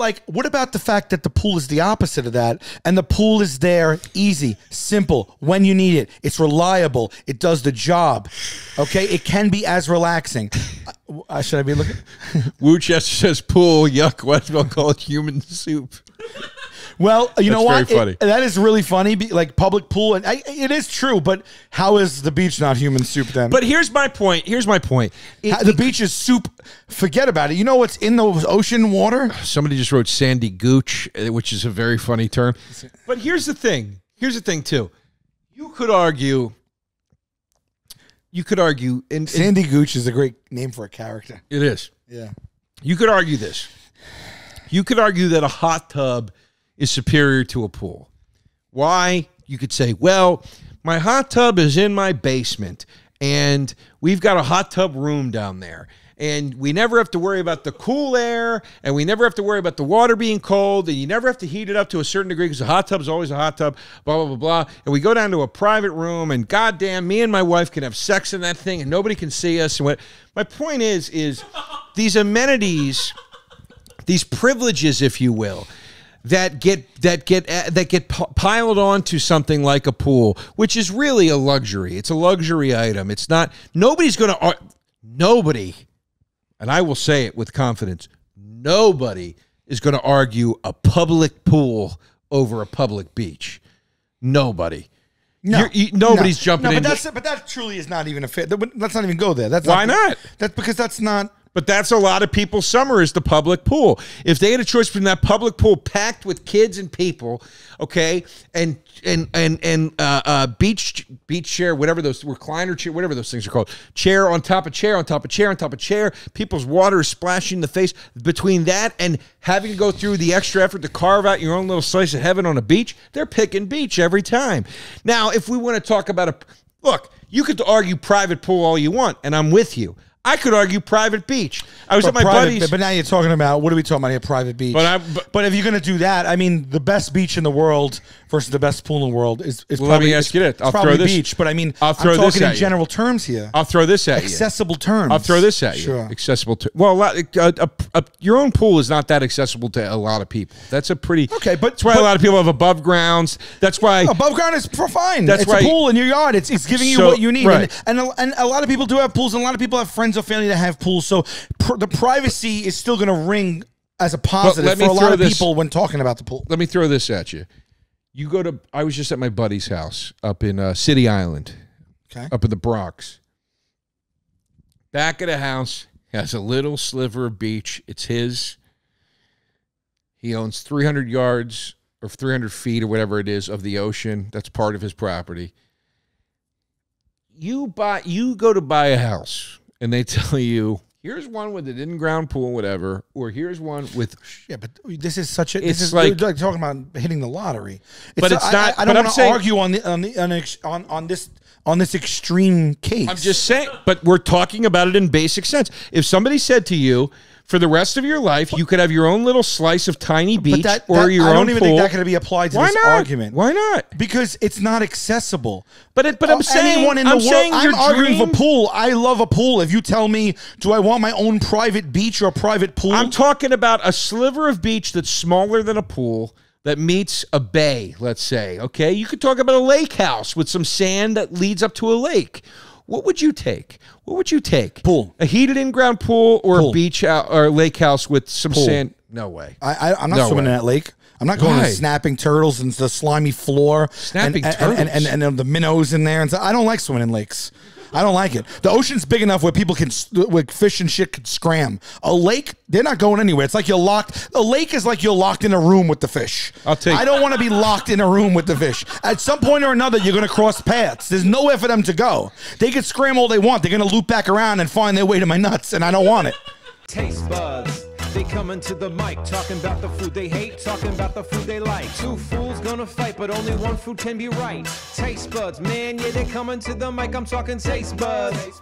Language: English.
like, what about the fact that the pool is the opposite of that, and the pool is there, easy, simple, when you need it. It's reliable. It does the job. Okay, it can be as relaxing. Should I be looking? Worcester says pool, yuck, Westbrook call it human soup. Well, you know what? Very funny. That is really funny. Like public pool, and it is true. But how is the beach not human soup then? But here's my point. Here's my point. The beach is soup. Forget about it. You know what's in the ocean water? Somebody just wrote sandy gooch, which is a very funny term. But here's the thing. Here's the thing too. You could argue. Sandy Gooch is a great name for a character. It is. Yeah. You could argue this. You could argue that a hot tub is superior to a pool. Why? You could say, well, my hot tub is in my basement, and we've got a hot tub room down there, and we never have to worry about the cool air, and we never have to worry about the water being cold, and you never have to heat it up to a certain degree because a hot tub is always a hot tub, blah, blah, blah, blah. And we go down to a private room, and goddamn, me and my wife can have sex in that thing, and nobody can see us. And what my point is these amenities, these privileges, if you will, that get piled onto something like a pool, which is really a luxury. It's a luxury item. It's not. Nobody's going to. Nobody, and I will say it with confidence. Nobody is going to argue a public pool over a public beach. Nobody. No, nobody's jumping in. But that truly is not even a fit. Let's not even go there. Why not? That's because that's not. But that's a lot of people's summer is the public pool. If they had a choice between that public pool packed with kids and people, okay, and beach chair, whatever those recliner chair, whatever those things are called, chair on top of chair on top of chair on top of chair, people's water is splashing in the face. Between that and having to go through the extra effort to carve out your own little slice of heaven on a beach, they're picking beach every time. Now, if we want to talk about look, you could argue private pool all you want, and I'm with you. I could argue private beach. I was at my buddy's. But now you're talking about, what are we talking about here? Private beach. But if you're going to do that, I mean, the best beach in the world versus the best pool in the world is well, probably, let me ask you this. I'll throw this. Beach, but I mean, I'm talking in general terms here. I'll throw this at you. Accessible terms. I'll throw this at you. Sure. Accessible to, well, your own pool is not that accessible to a lot of people. That's a pretty, okay, but that's why a lot of people have above grounds. That's why above ground is fine. That's it's why, a pool in your yard. It's giving you what you need. Right. And a lot of people do have pools, and a lot of people have friends or family that have pools. So the privacy is still going to ring as a positive for a lot of people when talking about the pool. Let me throw this at you. You go to, I was just at my buddy's house up in City Island, up in the Bronx. Back of the house has a little sliver of beach. It's his. He owns 300 yards or 300 feet or whatever it is of the ocean. That's part of his property. You go to buy a house, and they tell you, here's one with an in-ground pool, whatever, or here's one with. Yeah, but this is such a. It's this like like talking about hitting the lottery. But it's not. I don't want to argue on this extreme case. I'm just saying. But we're talking about it in basic sense. If somebody said to you, for the rest of your life, you could have your own little slice of tiny beach or your own pool. I don't even think that could be applied to this argument. Why not? Because it's not accessible. But I'm saying, anyone in the world, I'm arguing for pool. I love a pool. If you tell me, do I want my own private beach or a private pool? I'm talking about a sliver of beach that's smaller than a pool that meets a bay, let's say. Okay, you could talk about a lake house with some sand that leads up to a lake. What would you take? What would you take? Pool. A heated in-ground pool or a beach or a lake house with some sand? No way. I'm not swimming in that lake. I'm not going to snapping turtles and the slimy floor. Snapping turtles? And the minnows in there. And so I don't like swimming in lakes. I don't like it. The ocean's big enough where people can, where fish and shit can scram. A lake, they're not going anywhere. It's like you're locked. A lake is like you're locked in a room with the fish. I don't want to be locked in a room with the fish. At some point or another, you're going to cross paths. There's nowhere for them to go. They can scram all they want. They're going to loop back around and find their way to my nuts, and I don't want it. Taste buds. They coming to the mic, talking about the food they hate, talking about the food they like. Two fools gonna fight, but only one food can be right. Taste buds, man, yeah, they coming to the mic. I'm talking taste buds.